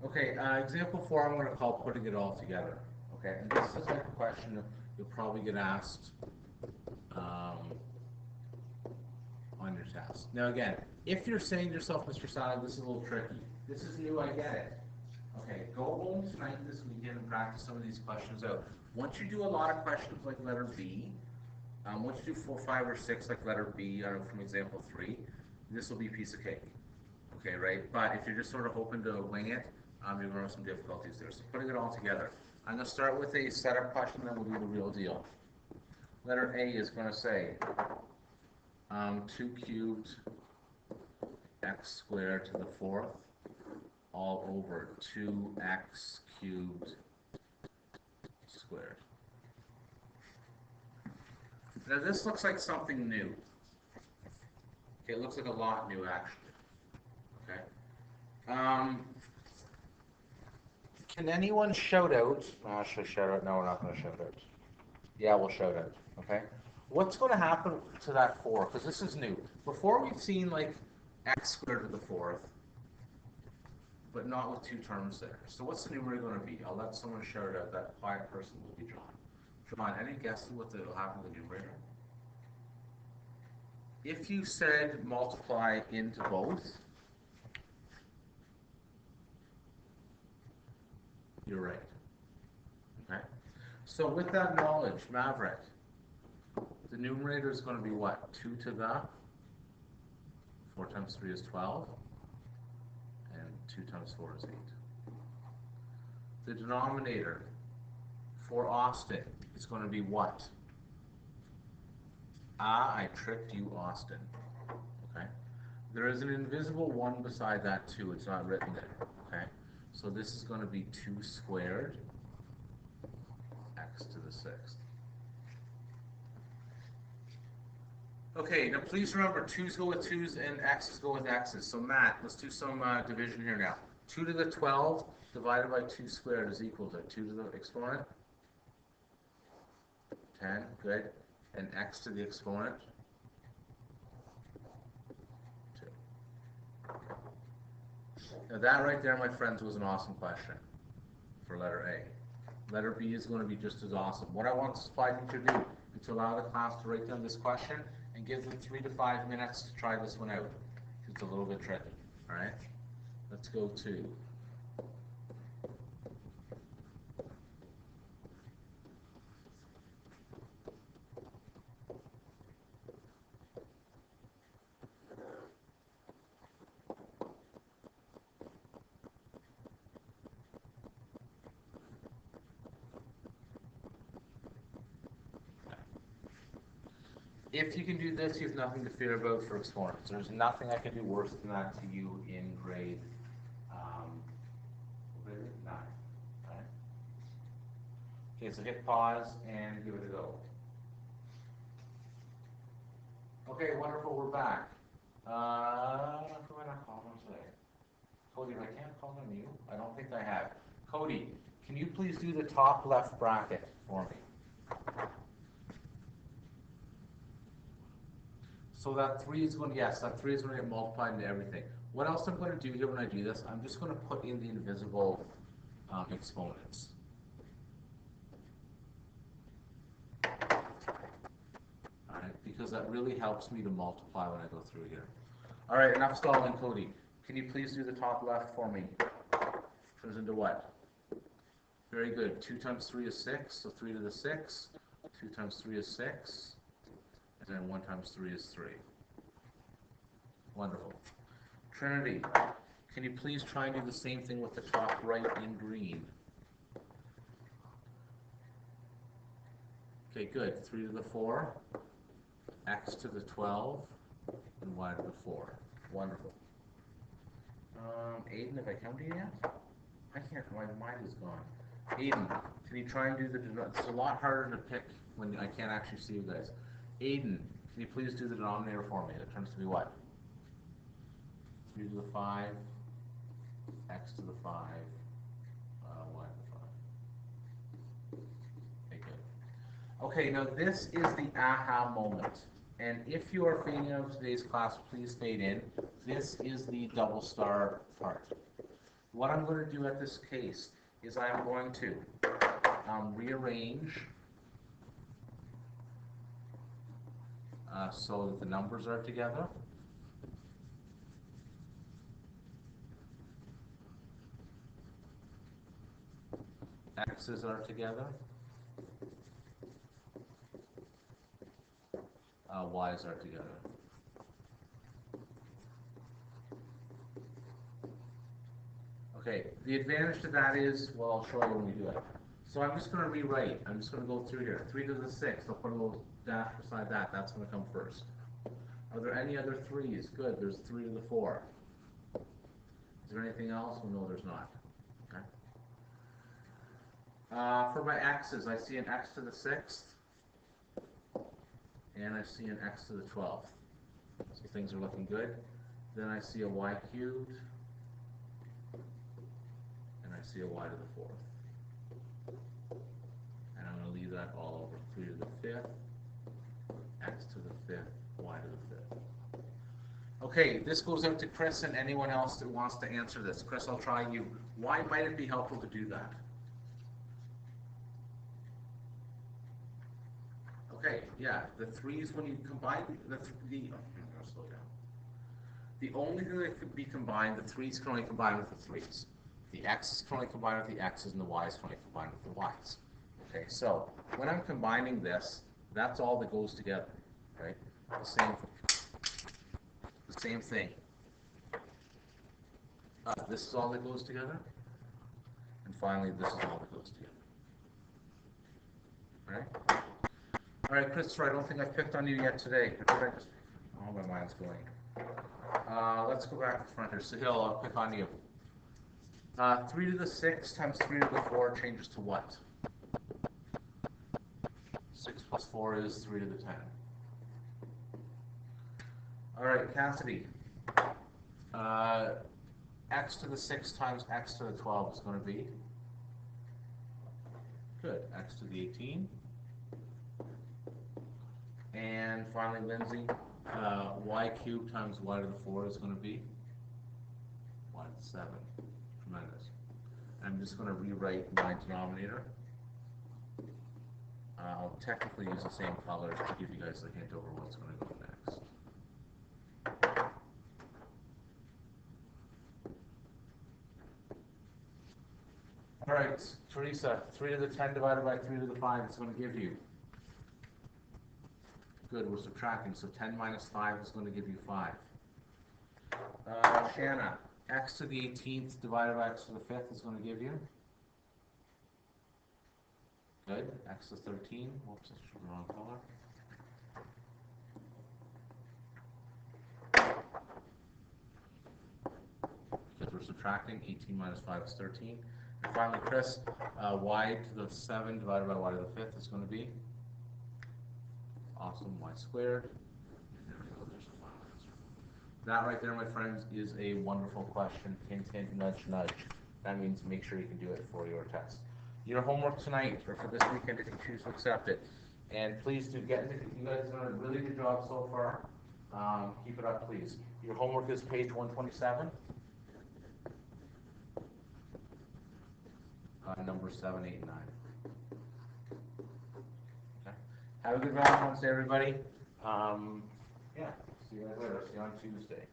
Okay, example 4 I'm going to call putting it all together. Okay, and this is like a question you'll probably get asked um, on your test. Now again, if you're saying to yourself, Mr. Sadler, this is a little tricky. This is new, I get it. Okay, go home tonight this weekend and practice some of these questions out. Once you do a lot of questions like letter B, once you do 4, 5, or 6 like letter B from example 3, this will be a piece of cake. Okay, right? But if you're just sort of hoping to wing it, you're going to have some difficulties there. So putting it all together. I'm going to start with a setup question, then we'll do the real deal. Letter A is going to say 2 cubed x squared to the 4th all over 2x cubed squared. Now this looks like something new. Okay, it looks like a lot new actually. Okay. Can anyone shout out? Should I shout out? No, we're not going to shout out. Yeah, we'll shout out. Okay. What's going to happen to that 4? Because this is new. Before we've seen like x squared to the 4th, but not with 2 terms there. So what's the numerator going to be? I'll let someone shout out. That quiet person will be John. John, any guesses what will happen to the numerator? If you said multiply into both, you're right. Okay. So with that knowledge, Maverick, the numerator is going to be what? 2 to the 4 times 3 is 12, and 2 times 4 is 8. The denominator for Austin is going to be what? I tricked you, Austin. Okay. There is an invisible 1 beside that too. It's not written there. Okay. So this is going to be 2 squared x to the 6th. Okay, now please remember 2's go with 2's and x's go with x's. So Matt, let's do some division here now. 2 to the 12 divided by 2 squared is equal to 2 to the exponent. 10, good. And x to the exponent. 2. Now that right there, my friends, was an awesome question for letter A. Letter B is going to be just as awesome. What I want the supply teacher to do is to allow the class to write down this question and give them 3 to 5 minutes to try this one out. It's a little bit tricky. All right? Let's go to if you can do this, you have nothing to fear about for exponents. There's nothing I can do worse than that to you in grade 9. Right? Okay, so hit pause and give it a go. Okay, wonderful, we're back. Who am I not calling on today? Cody, if I can't call on you, I don't think I have. Cody, can you please do the top left bracket for me? So that 3 is going to, yes, that 3 is going to get multiplied into everything. What else I'm going to do here when I do this, I'm just going to put in the invisible exponents. Alright, because that really helps me to multiply when I go through here. Alright, enough stalling, Cody. Can you please do the top left for me? Turns into what? Very good. 2 times 3 is 6, so 3 to the 6. 2 times 3 is 6. And then 1 times 3 is 3. Wonderful. Trinity, can you please try and do the same thing with the top right in green? Okay, good. 3 to the 4, x to the 12, and y to the 4. Wonderful. Aiden, have I come to you yet? I can't, my mind is gone. Aiden, can you try and do the, it's a lot harder to pick when I can't actually see you guys. Aiden, can you please do the denominator for me? It turns to be what? 3 to the 5, x to the 5, y to the 5. Okay, good. Okay, now this is the aha moment. And if you are fading out of today's class, please fade in. This is the double star part. what I'm going to do at this case is I'm going to rearrange so that the numbers are together. X's are together. Y's are together. Okay, the advantage to that is, well, I'll show you when we do it. So I'm just going to rewrite. I'm just going to go through here. 3 to the 6th. I'll put a little dash beside that. That's going to come first. Are there any other 3's? Good. There's 3 to the 4. Is there anything else? Well, no, there's not. Okay. For my x's, I see an x to the 6th, and I see an x to the 12th. So things are looking good. Then I see a y cubed, and I see a y to the 4th. And I'm going to leave that all over 3 to the 5th, x to the 5th, y to the 5th. Okay, this goes out to Chris and anyone else that wants to answer this. Chris, I'll try you. Why might it be helpful to do that? Okay, yeah, the 3's when you combine I'm going to slow down. The only thing that could be combined, the 3's can only combine with the 3's. The x's can only combine with the x's, and the y's can only combine with the y's. Okay, so when I'm combining this, that's all that goes together, right? The same thing. This is all that goes together, and finally this is all that goes together. All right? All right, Christopher, I don't think I've picked on you yet today. Oh, my mind's going. Let's go back to front here. So Hill, I'll pick on you. 3 to the 6 times 3 to the 4 changes to what? 6 plus 4 is 3 to the 10. All right, Cassidy. X to the 6 times x to the 12 is going to be? Good. X to the 18. And finally, Lindsay, y cubed times y to the 4 is going to be? Y to the 7. Tremendous. I'm just going to rewrite my denominator. I'll technically use the same colors to give you guys a hint over what's going to go next. All right, Teresa, 3 to the 10 divided by 3 to the 5 is going to give you? Good, we're subtracting, so 10 minus 5 is going to give you 5. Shanna, x to the 18th divided by x to the 5th is going to give you? Good, x to 13. Whoops, I chose the wrong color. Because we're subtracting, 18 minus 5 is 13. And finally, Chris, y to the 7 divided by y to the 5th is going to be? Awesome, y squared. There we go, there's the final answer. That right there, my friends, is a wonderful question. Hint, hint, nudge, nudge. That means make sure you can do it for your test. Your homework tonight, or for this weekend if you choose to accept it. And please do get it. You guys have done a really good job so far. Keep it up, please. Your homework is page 127. Number 7, 8, 9. Okay. Have a good Valentine's Day, everybody. Yeah, see you guys later. See you on Tuesday.